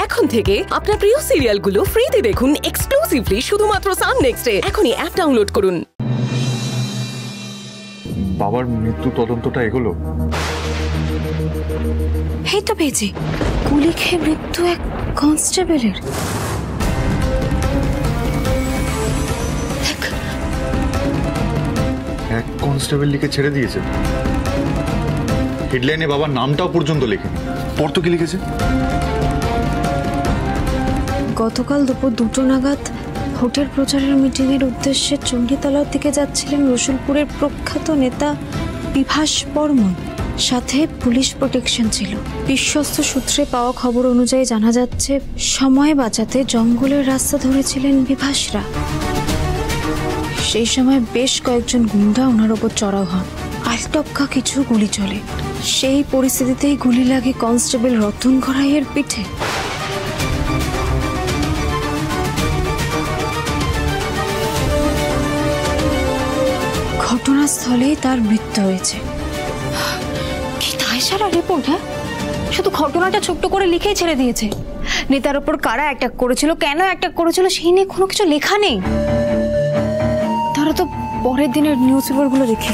এখন থেকে আপনার প্রিয় সিরিয়ালগুলো ফ্রিতে দেখুন এক্সক্লুসিভলি শুধুমাত্র সান নেক্সটে। এখনই অ্যাপ ডাউনলোড করুন। বাবার মৃত্যু তদন্তটা এগোলো? এই তো পেয়েছি, গুলি খেয়ে মৃত্যু এক কনস্টেবলের। এক কনস্টেবল লিখে ছেড়ে দিয়েছে। হেডলাইনে বাবার নামটাও পর্যন্ত লেখেনি। পড়তো কি লিখেছে? গতকাল দুপুর 2টো নাগাদ ভোটের প্রচারের মিটিং এর উদ্দেশ্যে চণ্ডীতলার দিকে যাচ্ছিলেন রসুলপুরের প্রখ্যাত নেতা বিভাস বর্মন। সাথে পুলিশ প্রোটেকশন ছিল। বিশ্বস্ত সূত্রে পাওয়া খবর অনুযায়ী জানা যাচ্ছে সময় বাঁচাতে জঙ্গলের রাস্তা ধরেছিলেন বিভাসরা। সেই সময় বেশ কয়েকজন গুন্ডা ওনার ওপর চড়াও হন। আলটপকা কিছু গুলি চলে। সেই পরিস্থিতিতেই গুলি লাগে কনস্টেবল রতন গড়াইয়ের পিঠে। ঘটনাস্থলেই তার মৃত্যু হয়েছে। কি তাই সারা রিপোর্ট? হ্যাঁ, শুধু ঘটনাটা ছোট্ট করে লিখেই ছেড়ে দিয়েছে। নেতার ওপর কারা অ্যাটাক করেছিল, কেন অ্যাটাক করেছিল সেই নিয়ে কোনো কিছু লেখা নেই। তারা তো পরের দিনের নিউজ পেপারগুলো দেখে।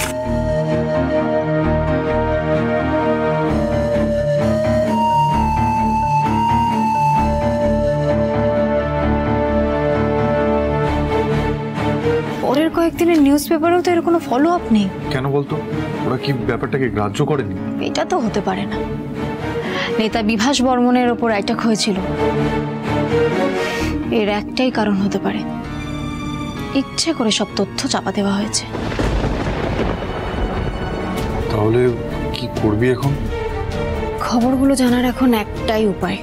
পরের কয়েকদিনের নিউজ পেপারেও তো এর কোনো ফলো আপ নেই। কেন বলতো? ওরা কি ব্যাপারটাকে গ্রাহ্য করেনি? এটা তো হতে পারে না। নেতা বিভাস বর্মনের ওপর অ্যাটাক হয়েছিল, এর একটাই কারণ হতে পারে। ইচ্ছে করে সব তথ্য চাপা দেওয়া হয়েছে। তাহলে কি করবি এখন? খবরগুলো জানার এখন একটাই উপায়।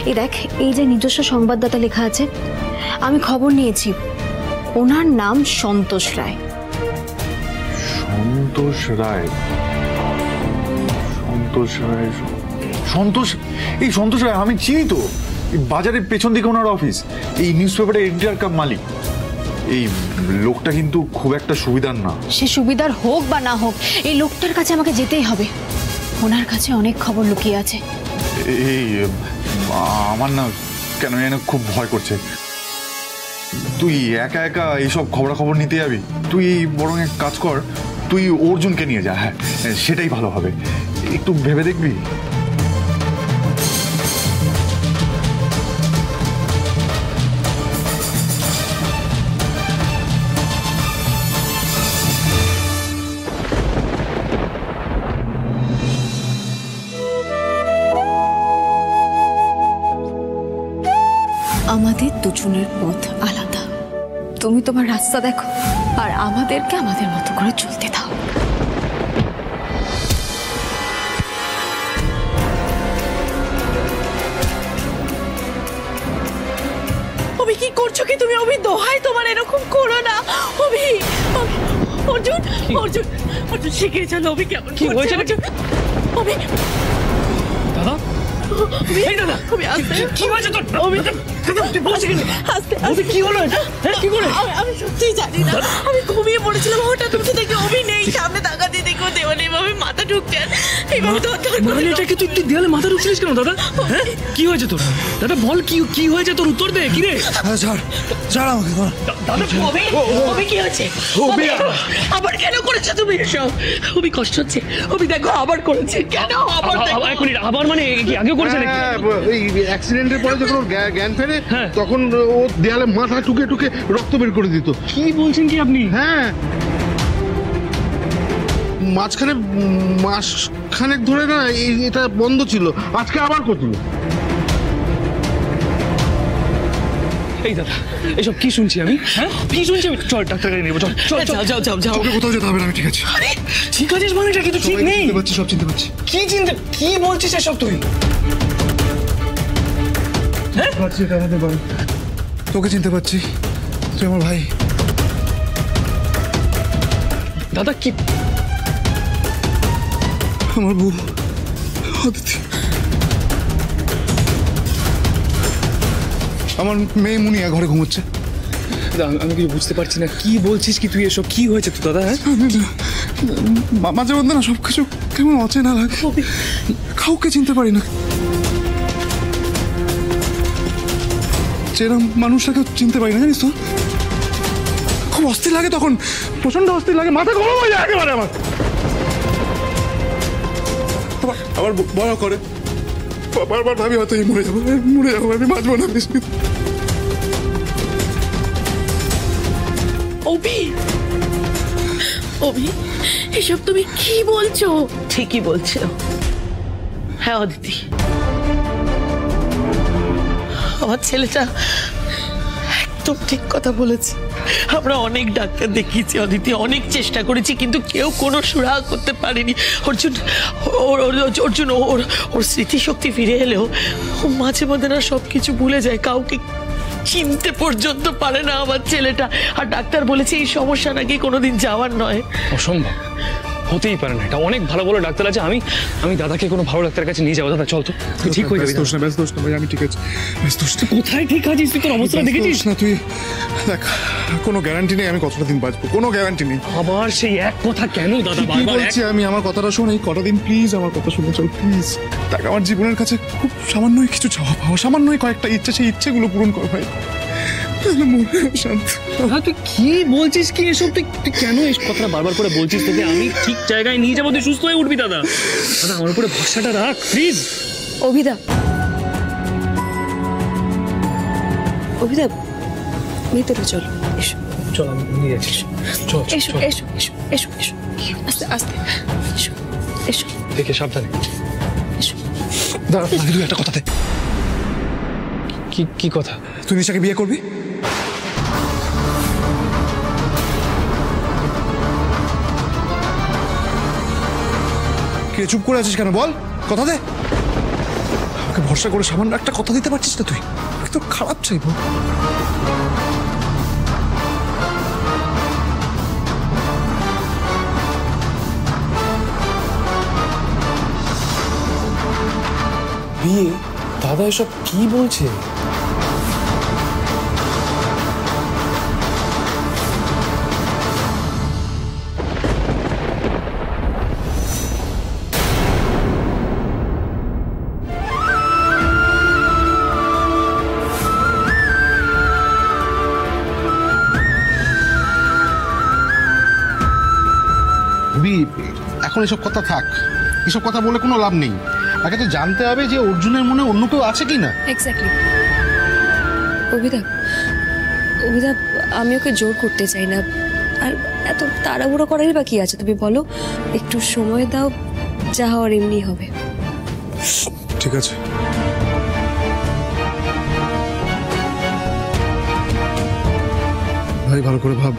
এই দেখ, এই যে নিজস্ব সংবাদদাতা লেখা আছে, আমি খবর নিয়েছি। ওনার নাম সন্তোষ রায়। সন্তোষ রায়? সন্তোষ রায়? এই সন্তোষ রায় আমি চিনি তো। বাজারের পেছন দিকে ওনার অফিস। এই নিউজ পেপারের এডিটর কাম মালিক। এই লোকটা কিন্তু খুব একটা সুবিধার না। সে সুবিধার হোক বা না হোক, এই লোকটার কাছে আমাকে যেতেই হবে। ওনার কাছে অনেক খবর লুকিয়ে আছে। এই আমার না কেন যেন খুব ভয় করছে। তুই একা একা এইসব খবরাখবর নিতে যাবি? তুই বরং এক কাজ কর, তুই অর্জুনকে নিয়ে যা। হ্যাঁ, সেটাই ভালো হবে। একটু ভেবে দেখবি। আমাদের দুজনের পথ আলাদা। তুমি তোমার রাস্তা দেখো, আর আমাদেরকে আমাদের মতো করে চলতে দাও। অভি, কি করছো কি তুমি? অভি, দোহাই তোমার, এরকম করো না। অভি, অর্জুন, অর্জুন, অর্জুন শিখিয়ে চলো। অভি কেমন কি হয়েছে? অভি, দাদা, এই দাদা, অভি আস্তে। কি হয়েছে তোর? অভি, তুই বলছিস কেন? আস্তে। অভি, কি হলো এটা? কি করে? আমি সত্যিই জানি না। আমি ঘুমিয়ে পড়েছিলাম, হঠাৎ উঠে দেখি অভি নেই। সামনে তাকাতে দেখো দেওয়ালে এভাবে মাথা ঢুকছে। এইভাবে তো মানে এটা কি তুই দেওয়ালে মাথা ঢুকছিস কেন দাদা? হ্যাঁ, কি হয়েছে তোর? দাদা বল, কি হয়েছে তোর? উত্তর দে। কি রে? ছাড় আমাকে। দাদা, অভি, অভি কি হয়েছে? অভি, আবার কেন করেছো তুমি এসব? অভি কষ্ট হচ্ছে। অভি দেখো, আবার করেছে। কেন আবার? এক মিনিট, আবার মানে কি আগেও করেছে নাকি? এই অ্যাক্সিডেন্টের পরে যখন ওর জ্ঞান ফেরে, তখন ও দেয়ালে মাথা টুকে টুকে রক্ত বের করে দিত। কি বলছেন কি আপনি? হ্যাঁ, মাঝখানে মাসখানেক ধরে না এটা বন্ধ ছিল, আজকে আবার করছিল। এই দাদা, এসব কি শুনছি আমি? হ্যাঁ, কি শুনছি আমি? চল ডাক্তার কাছে নেবো। চল চল চল। যাও যাও যাও। তোকে কোথাও যেতে হবে না, আমি ঠিক আছে। ঠিক আছিস মানে? এটা কিন্তু ঠিক নেই। চিনতে পারছি, সব চিনতে পারছি। কি চিন্তা? কি বলছিস এসব তুই? পারছি, এটা আমাদের বাড়ি। তোকে চিনতে পারছি, তুই আমার ভাই। দাদা কি? আমার বউ অদিতি, আমার মেয়ে মুনিয়া ঘরে ঘুমোচ্ছে। আমি কিছু বুঝতে পারছি না, কি বলছিস কি তুই এসব? কি হয়েছে তো দাদা? হ্যাঁ, মাঝে মধ্যে না সবকিছু কেমন অচেনা লাগে, কাউকে চিনতে পারি না। যাচ্ছে, এরকম মানুষটাকে চিনতে পারি না, জানিস তো? খুব অস্থির লাগে তখন, প্রচন্ড অস্থির লাগে, মাথা গরম হয়ে যায় একেবারে আমার। আবার ভয় করে, বারবার ভাবি হয়তো মরে যাবো, আমি বাঁচবো না। অভি, অভি, এসব তুমি কি বলছো? ঠিকই বলছো। হ্যাঁ অদিতি, আমার ছেলেটা একদম ঠিক কথা বলেছে। আমরা অনেক ডাক্তার দেখিয়েছি অদিতি, অনেক চেষ্টা করেছি, কিন্তু কেউ কোনো সুরাহা করতে পারেনি। অর্জুন অর্জুন ওর স্মৃতিশক্তি ফিরে এলেও ও মাঝে মধ্যে না সব কিছু ভুলে যায়, কাউকে চিনতে পর্যন্ত পারে না আমার ছেলেটা। আর ডাক্তার বলেছে এই সমস্যা নাকি কোনোদিন যাওয়ার নয়। অসম্ভব, হতেই পারে না। এটা অনেক ভালো ভালো ডাক্তার আছে, আমি দাদাকে কোনো ভালো ডাক্তারের কাছে নিয়ে যাবো। দাদা চল তো, তুই ঠিক হয়ে যাবি। ব্যস্ত হোস না ভাই, আমি ঠিক আছে। ব্যস্ত হোস না। কোথায় ঠিক আছিস তুই? তোর অবস্থা দেখেছিস না তুই? দেখ, কোনো গ্যারান্টি নেই আমি কতটা দিন বাঁচবো, কোনো গ্যারান্টি নেই। আবার সেই এক কথা কেন দাদা? কি বলছি আমি? আমার কথাটা শোন, এই কটা দিন প্লিজ আমার কথা শুনে চল প্লিজ। দেখ, আমার জীবনের কাছে খুব সামান্যই কিছু চাওয়া পাওয়া, সামান্যই কয়েকটা ইচ্ছা, সেই ইচ্ছেগুলো পূরণ কর ভাই। তুই কি বলছিস কি এসব? তুই কেন এই কথাটা বারবার করে বলছিস? তোকে আমি ঠিক জায়গায় নিয়ে যাবো, তুই সুস্থ হয়ে উঠবি। দাদা দাদা আমার উপরে ভরসাটা রাখ প্লিজ। অভিদা, অভিদা, ভিতরে চল, এসো। চল আমি নিয়ে যাচ্ছি, চল এসো এসো এসো এসো এসো, আস্তে আস্তে এসো এসো দেখে সাবধানে। এসো। দাঁড়া, তুই একটা কথা দে। কি কথা? তুই নিশাকে বিয়ে করবি? কে চুপ করে আছিস কেন? বল, কথা দে। আমাকে ভরসা করে সামান্য একটা কথা দিতে পারছিস না তুই? তোর খারাপ চাইবো। বিয়ে? দাদা এসব কি বলছে? এখন এসব কথা থাক, এসব কথা বলে কোনো লাভ নেই। আগে তো জানতে হবে যে অর্জুনের মনে অন্য কেউ আছে কি না। এক্স্যাক্টলি। অভিদা, অভিদা, আমি ওকে জোর করতে চাই না, আর এত তাড়াহুড়ো করারই বা কি আছে? তুমি বলো, একটু সময় দাও, যা হওয়ার এমনি হবে। ঠিক আছে, ভাই ভালো করে ভাব।